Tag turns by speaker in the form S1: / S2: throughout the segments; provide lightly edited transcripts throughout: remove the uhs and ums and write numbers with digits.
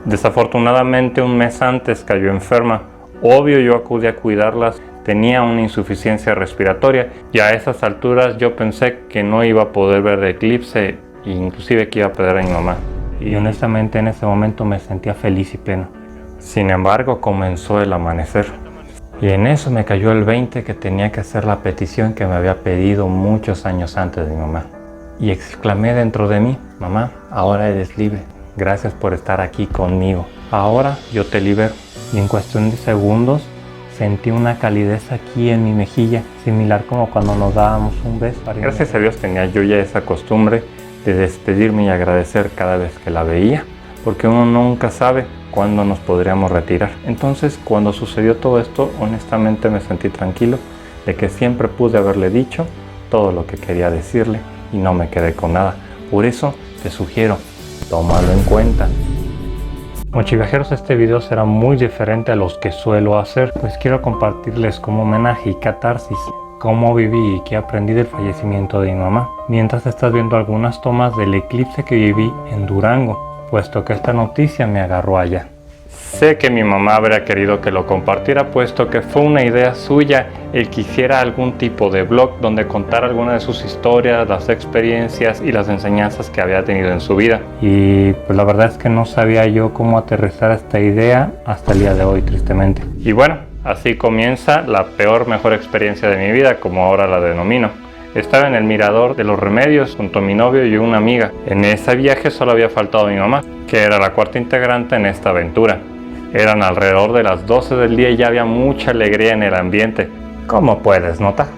S1: Desafortunadamente un mes antes cayó enferma. Obvio, yo acudí a cuidarlas. Tenía una insuficiencia respiratoria y a esas alturas yo pensé que no iba a poder ver el eclipse e inclusive que iba a perder a mi mamá. Y honestamente en ese momento me sentía feliz y pleno. Sin embargo, comenzó el amanecer. Y en eso me cayó el 20 que tenía que hacer la petición que me había pedido muchos años antes de mi mamá. Y exclamé dentro de mí: mamá, ahora eres libre. Gracias por estar aquí conmigo. Ahora yo te libero. Y en cuestión de segundos sentí una calidez aquí en mi mejilla, similar como cuando nos dábamos un beso. Gracias a Dios tenía yo ya esa costumbre de despedirme y agradecer cada vez que la veía, porque uno nunca sabe cuándo nos podríamos retirar. Entonces, cuando sucedió todo esto, honestamente me sentí tranquilo de que siempre pude haberle dicho todo lo que quería decirle y no me quedé con nada. Por eso te sugiero, tómalo en cuenta. Mochiviajeros, este video será muy diferente a los que suelo hacer, pues quiero compartirles como homenaje y catarsis cómo viví y qué aprendí del fallecimiento de mi mamá, mientras estás viendo algunas tomas del eclipse que viví en Durango, puesto que esta noticia me agarró allá. Sé que mi mamá habría querido que lo compartiera, puesto que fue una idea suya el que hiciera algún tipo de blog donde contara alguna de sus historias, las experiencias y las enseñanzas que había tenido en su vida. Y pues la verdad es que no sabía yo cómo aterrizar esta idea hasta el día de hoy, tristemente. Y bueno, así comienza la peor mejor experiencia de mi vida, como ahora la denomino. Estaba en el Mirador de los Remedios junto a mi novio y una amiga. En ese viaje solo había faltado mi mamá, que era la cuarta integrante en esta aventura. Eran alrededor de las 12 del día y ya había mucha alegría en el ambiente, como puedes notar.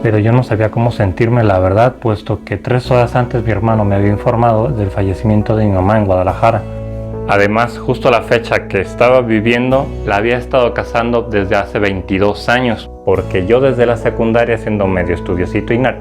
S1: Pero yo no sabía cómo sentirme, la verdad, puesto que 3 horas antes mi hermano me había informado del fallecimiento de mi mamá en Guadalajara. Además, justo la fecha que estaba viviendo la había estado cazando desde hace 22 años, porque yo desde la secundaria, siendo medio estudiosito y nerd,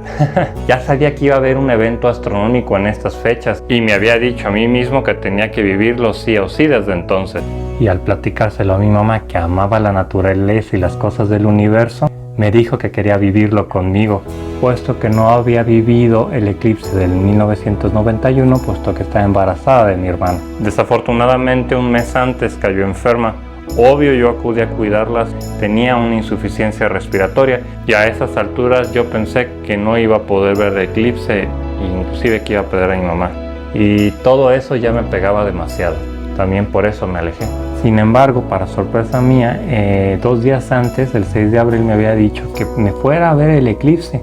S1: ya sabía que iba a haber un evento astronómico en estas fechas y me había dicho a mí mismo que tenía que vivirlo sí o sí desde entonces. Y al platicárselo a mi mamá, que amaba la naturaleza y las cosas del universo, me dijo que quería vivirlo conmigo, puesto que no había vivido el eclipse del 1991, puesto que estaba embarazada de mi hermano. Desafortunadamente un mes antes cayó enferma. Obvio, yo acudí a cuidarlas. Tenía una insuficiencia respiratoria y a esas alturas yo pensé que no iba a poder ver el eclipse e inclusive que iba a perder a mi mamá. Y todo eso ya me pegaba demasiado. También por eso me alejé. Sin embargo, para sorpresa mía, 2 días antes, el 6 de abril, me había dicho que me fuera a ver el eclipse,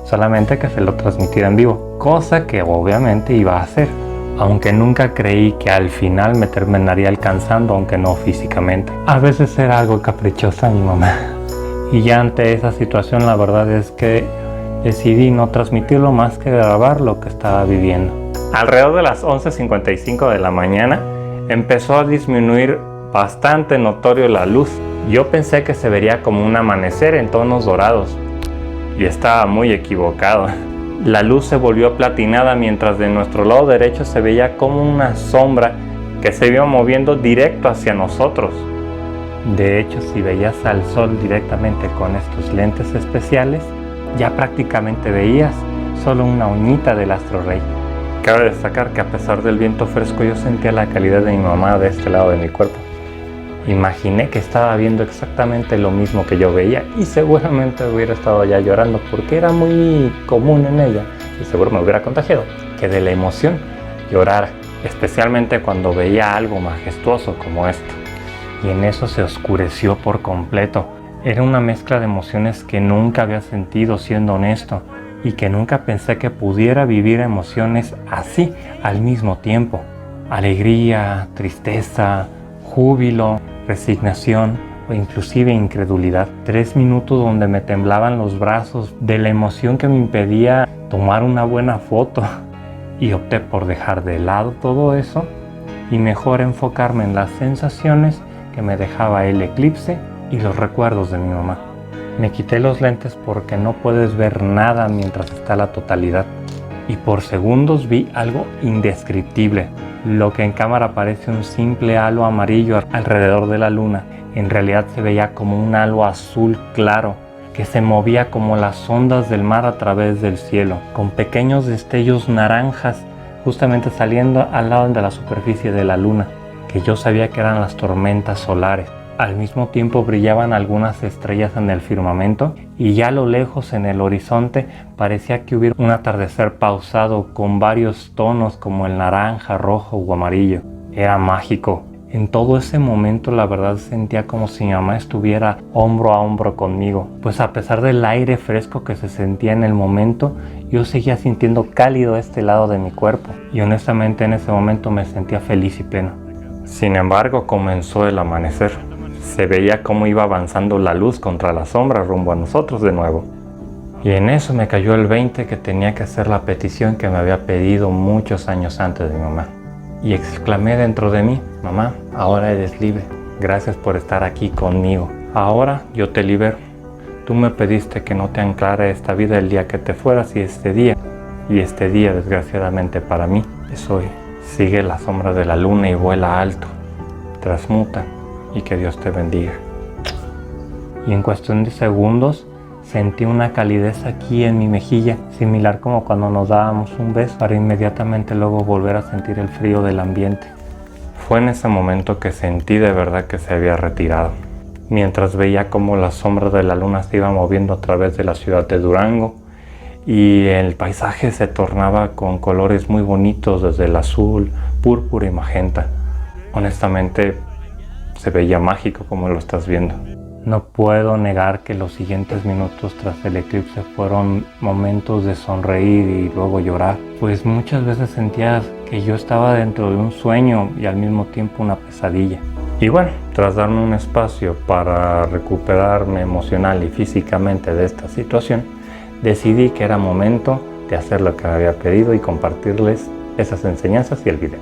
S1: solamente que se lo transmitiera en vivo, cosa que obviamente iba a hacer, aunque nunca creí que al final me terminaría alcanzando, aunque no físicamente. A veces era algo caprichosa mi mamá. Y ya ante esa situación, la verdad es que decidí no transmitirlo más que grabar lo que estaba viviendo. Alrededor de las 11:55 de la mañana, empezó a disminuir bastante notorio la luz. Yo pensé que se vería como un amanecer en tonos dorados y estaba muy equivocado. La luz se volvió platinada mientras de nuestro lado derecho se veía como una sombra que se iba moviendo directo hacia nosotros. De hecho, si veías al sol directamente con estos lentes especiales, ya prácticamente veías solo una uñita del astro rey. Cabe destacar que a pesar del viento fresco yo sentía la calidad de mi mamá de este lado de mi cuerpo. Imaginé que estaba viendo exactamente lo mismo que yo veía y seguramente hubiera estado ya llorando, porque era muy común en ella y seguro me hubiera contagiado que de la emoción llorara, especialmente cuando veía algo majestuoso como esto. Y en eso se oscureció por completo. Era una mezcla de emociones que nunca había sentido, siendo honesto, y que nunca pensé que pudiera vivir emociones así al mismo tiempo. Alegría, tristeza, júbilo, resignación o inclusive incredulidad. 3 minutos donde me temblaban los brazos de la emoción que me impedía tomar una buena foto. Y opté por dejar de lado todo eso y mejor enfocarme en las sensaciones que me dejaba el eclipse y los recuerdos de mi mamá. Me quité los lentes porque no puedes ver nada mientras está la totalidad. Y por segundos vi algo indescriptible, lo que en cámara parece un simple halo amarillo alrededor de la luna, En realidad se veía como un halo azul claro que se movía como las ondas del mar a través del cielo, con pequeños destellos naranjas justamente saliendo al lado de la superficie de la luna, que yo sabía que eran las tormentas solares. Al mismo tiempo brillaban algunas estrellas en el firmamento y ya a lo lejos en el horizonte parecía que hubiera un atardecer pausado con varios tonos como el naranja, rojo o amarillo. Era mágico. En todo ese momento la verdad sentía como si mi mamá estuviera hombro a hombro conmigo, pues a pesar del aire fresco que se sentía en el momento, yo seguía sintiendo cálido este lado de mi cuerpo y honestamente en ese momento me sentía feliz y pleno. Sin embargo, comenzó el amanecer. Se veía cómo iba avanzando la luz contra la sombra rumbo a nosotros de nuevo. Y en eso me cayó el 20 que tenía que hacer la petición que me había pedido muchos años antes de mi mamá. Y exclamé dentro de mí: mamá, ahora eres libre. Gracias por estar aquí conmigo. Ahora yo te libero. Tú me pediste que no te anclara esta vida el día que te fueras y este día desgraciadamente para mí es hoy. Sigue la sombra de la luna y vuela alto. Transmuta y que Dios te bendiga. Y en cuestión de segundos sentí una calidez aquí en mi mejilla, similar como cuando nos dábamos un beso, para inmediatamente luego volver a sentir el frío del ambiente. Fue en ese momento que sentí de verdad que se había retirado, mientras veía cómo la sombra de la luna se iba moviendo a través de la ciudad de Durango y el paisaje se tornaba con colores muy bonitos, desde el azul, púrpura y magenta. Honestamente se veía mágico como lo estás viendo. No puedo negar que los siguientes minutos tras el eclipse fueron momentos de sonreír y luego llorar, pues muchas veces sentía que yo estaba dentro de un sueño y al mismo tiempo una pesadilla. Y bueno, tras darme un espacio para recuperarme emocional y físicamente de esta situación, decidí que era momento de hacer lo que me había pedido y compartirles esas enseñanzas y el video.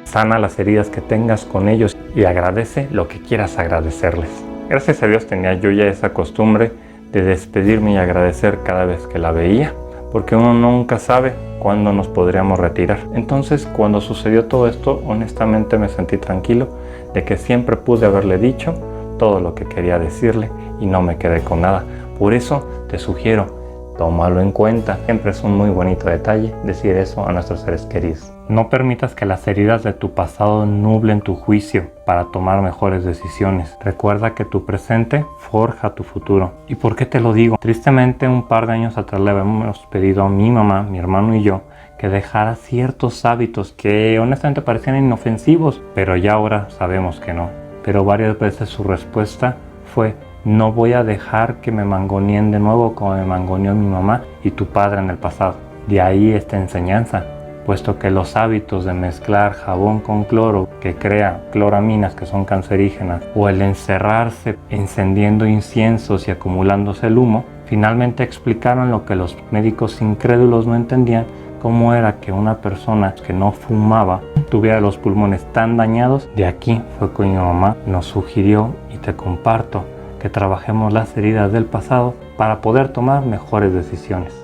S1: Sana las heridas que tengas con ellos y agradece lo que quieras agradecerles. Gracias a Dios tenía yo ya esa costumbre de despedirme y agradecer cada vez que la veía, porque uno nunca sabe cuándo nos podríamos retirar. Entonces, cuando sucedió todo esto, honestamente me sentí tranquilo de que siempre pude haberle dicho todo lo que quería decirle y no me quedé con nada. Por eso te sugiero, tómalo en cuenta. Siempre es un muy bonito detalle decir eso a nuestros seres queridos. No permitas que las heridas de tu pasado nublen tu juicio para tomar mejores decisiones. Recuerda que tu presente forja tu futuro. ¿Y por qué te lo digo? Tristemente, un par de años atrás le habíamos pedido a mi mamá, mi hermano y yo que dejara ciertos hábitos que honestamente parecían inofensivos, pero ya ahora sabemos que no. Pero varias veces su respuesta fue: no voy a dejar que me mangoneen de nuevo como me mangoneó mi mamá y tu padre en el pasado. De ahí esta enseñanza, puesto que los hábitos de mezclar jabón con cloro que crea cloraminas que son cancerígenas, o el encerrarse encendiendo inciensos y acumulándose el humo, finalmente explicaron lo que los médicos incrédulos no entendían: cómo era que una persona que no fumaba tuviera los pulmones tan dañados. De aquí fue que mi mamá nos sugirió, y te comparto, que trabajemos las heridas del pasado para poder tomar mejores decisiones.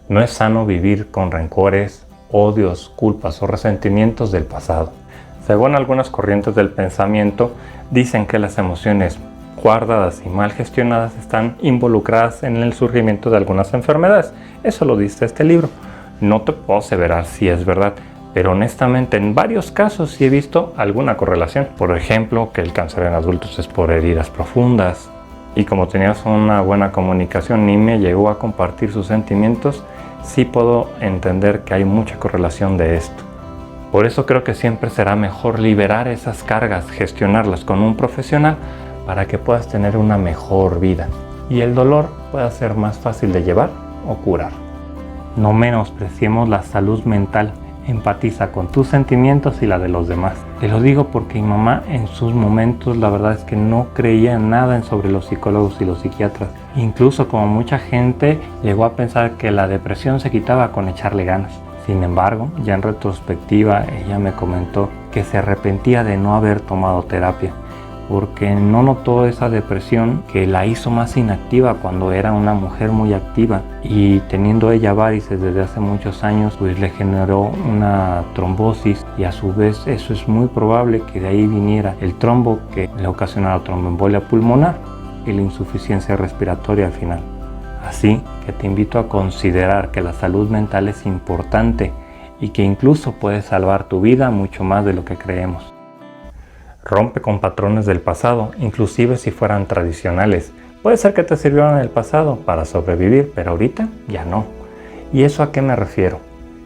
S1: No es sano vivir con rencores, odios, culpas o resentimientos del pasado. Según algunas corrientes del pensamiento, dicen que las emociones guardadas y mal gestionadas están involucradas en el surgimiento de algunas enfermedades. Eso lo dice este libro. No te puedo aseverar si es verdad, pero honestamente en varios casos sí he visto alguna correlación. Por ejemplo, que el cáncer en adultos es por heridas profundas. Y como tenías una buena comunicación y me llegó a compartir sus sentimientos, sí puedo entender que hay mucha correlación de esto. Por eso creo que siempre será mejor liberar esas cargas, gestionarlas con un profesional para que puedas tener una mejor vida y el dolor pueda ser más fácil de llevar o curar. No menospreciemos la salud mental. Empatiza con tus sentimientos y la de los demás. Te lo digo porque mi mamá en sus momentos la verdad es que no creía nada sobre los psicólogos y los psiquiatras. Incluso como mucha gente llegó a pensar que la depresión se quitaba con echarle ganas. Sin embargo, ya en retrospectiva ella me comentó que se arrepentía de no haber tomado terapia, porque no notó esa depresión que la hizo más inactiva cuando era una mujer muy activa, y teniendo ella varices desde hace muchos años, pues le generó una trombosis, y a su vez eso es muy probable que de ahí viniera el trombo que le ocasionó la tromboembolia pulmonar y la insuficiencia respiratoria al final. Así que te invito a considerar que la salud mental es importante y que incluso puede salvar tu vida mucho más de lo que creemos. Rompe con patrones del pasado, inclusive si fueran tradicionales. Puede ser que te sirvieron en el pasado para sobrevivir, pero ahorita ya no. ¿Y eso a qué me refiero?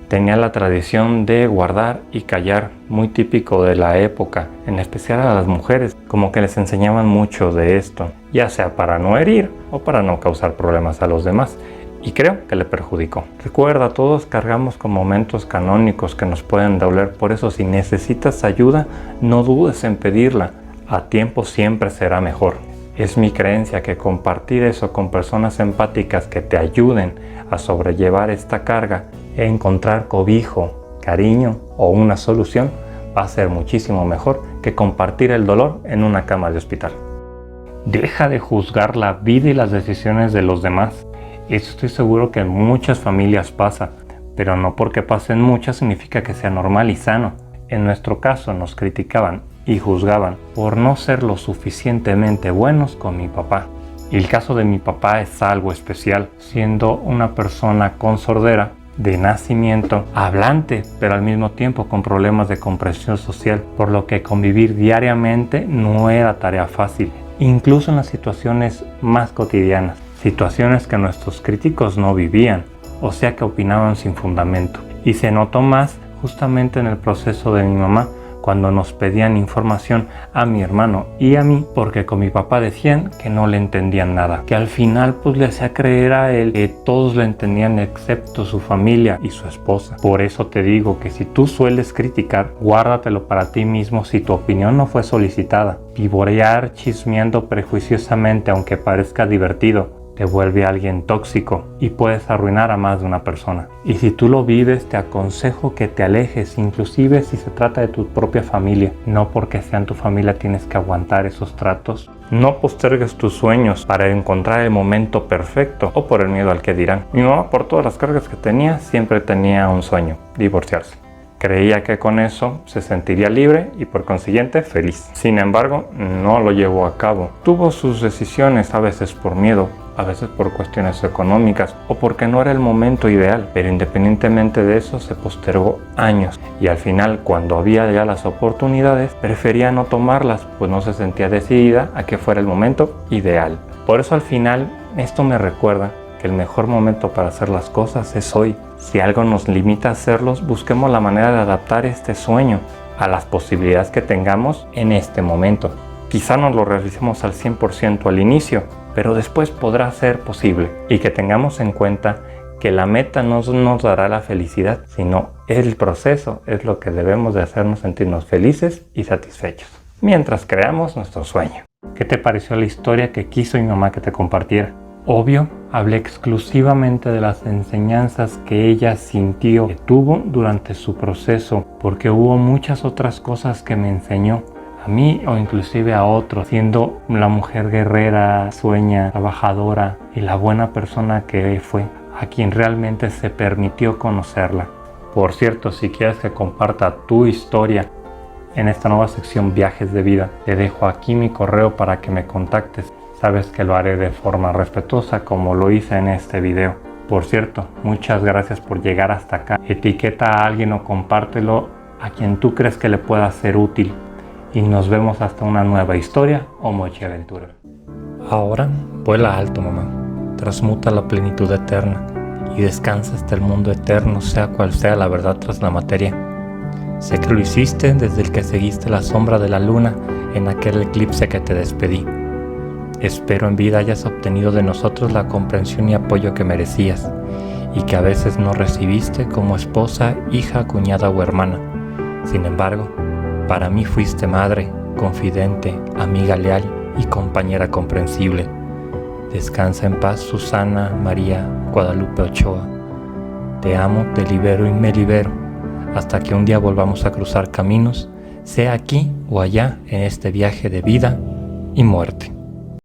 S1: Tenía la tradición de guardar y callar, muy típico de la época, en especial a las mujeres, como que les enseñaban mucho de esto, ya sea para no herir o para no causar problemas a los demás, y creo que le perjudicó. Recuerda, todos cargamos con momentos canónicos que nos pueden doler, por eso si necesitas ayuda, no dudes en pedirla, a tiempo siempre será mejor. Es mi creencia que compartir eso con personas empáticas que te ayuden a sobrellevar esta carga e encontrar cobijo, cariño o una solución va a ser muchísimo mejor que compartir el dolor en una cama de hospital. Deja de juzgar la vida y las decisiones de los demás. Eso estoy seguro que en muchas familias pasa, pero no porque pasen muchas significa que sea normal y sano. En nuestro caso nos criticaban y juzgaban por no ser lo suficientemente buenos con mi papá. Y el caso de mi papá es algo especial, siendo una persona con sordera de nacimiento, hablante, pero al mismo tiempo con problemas de comprensión social, por lo que convivir diariamente no era tarea fácil, incluso en las situaciones más cotidianas, situaciones que nuestros críticos no vivían, o sea que opinaban sin fundamento. Y se notó más justamente en el proceso de mi mamá, cuando nos pedían información a mi hermano y a mí, porque con mi papá decían que no le entendían nada, que al final pues le hacía creer a él que todos le entendían excepto su familia y su esposa. Por eso te digo que si tú sueles criticar, guárdatelo para ti mismo si tu opinión no fue solicitada. Vivorear chismeando prejuiciosamente, aunque parezca divertido, te vuelve alguien tóxico y puedes arruinar a más de una persona. Y si tú lo vives, te aconsejo que te alejes, inclusive si se trata de tu propia familia. No porque sean tu familia tienes que aguantar esos tratos. No postergues tus sueños para encontrar el momento perfecto o por el miedo al que dirán. Mi mamá, por todas las cargas que tenía, siempre tenía un sueño: divorciarse. Creía que con eso se sentiría libre y por consiguiente feliz. Sin embargo, no lo llevó a cabo. Tuvo sus decisiones, a veces por miedo, a veces por cuestiones económicas o porque no era el momento ideal, pero independientemente de eso se postergó años y al final, cuando había ya las oportunidades, prefería no tomarlas, pues no se sentía decidida a que fuera el momento ideal. Por eso al final esto me recuerda que el mejor momento para hacer las cosas es hoy. Si algo nos limita a hacerlos, busquemos la manera de adaptar este sueño a las posibilidades que tengamos en este momento. Quizá no lo realicemos al 100% al inicio, pero después podrá ser posible. Y que tengamos en cuenta que la meta no nos dará la felicidad, sino el proceso es lo que debemos de hacernos sentirnos felices y satisfechos, mientras creamos nuestro sueño. ¿Qué te pareció la historia que quiso mi mamá que te compartiera? Obvio, hablé exclusivamente de las enseñanzas que ella sintió que tuvo durante su proceso, porque hubo muchas otras cosas que me enseñó a mí o inclusive a otros, siendo la mujer guerrera, sueña, trabajadora y la buena persona que fue, a quien realmente se permitió conocerla. Por cierto, si quieres que comparta tu historia en esta nueva sección Viajes de Vida, te dejo aquí mi correo para que me contactes. Sabes que lo haré de forma respetuosa como lo hice en este video. Por cierto, muchas gracias por llegar hasta acá. Etiqueta a alguien o compártelo a quien tú crees que le pueda ser útil. Y nos vemos hasta una nueva historia o mochiaventura. Ahora vuela alto, mamá. Transmuta la plenitud eterna y descansa hasta el mundo eterno, sea cual sea la verdad tras la materia. Sé que lo hiciste desde el que seguiste la sombra de la luna en aquel eclipse que te despedí. Espero en vida hayas obtenido de nosotros la comprensión y apoyo que merecías y que a veces no recibiste como esposa, hija, cuñada o hermana. Sin embargo, para mí fuiste madre, confidente, amiga leal y compañera comprensible. Descansa en paz, Susana María Guadalupe Ochoa. Te amo, te libero y me libero, hasta que un día volvamos a cruzar caminos, sea aquí o allá en este viaje de vida y muerte.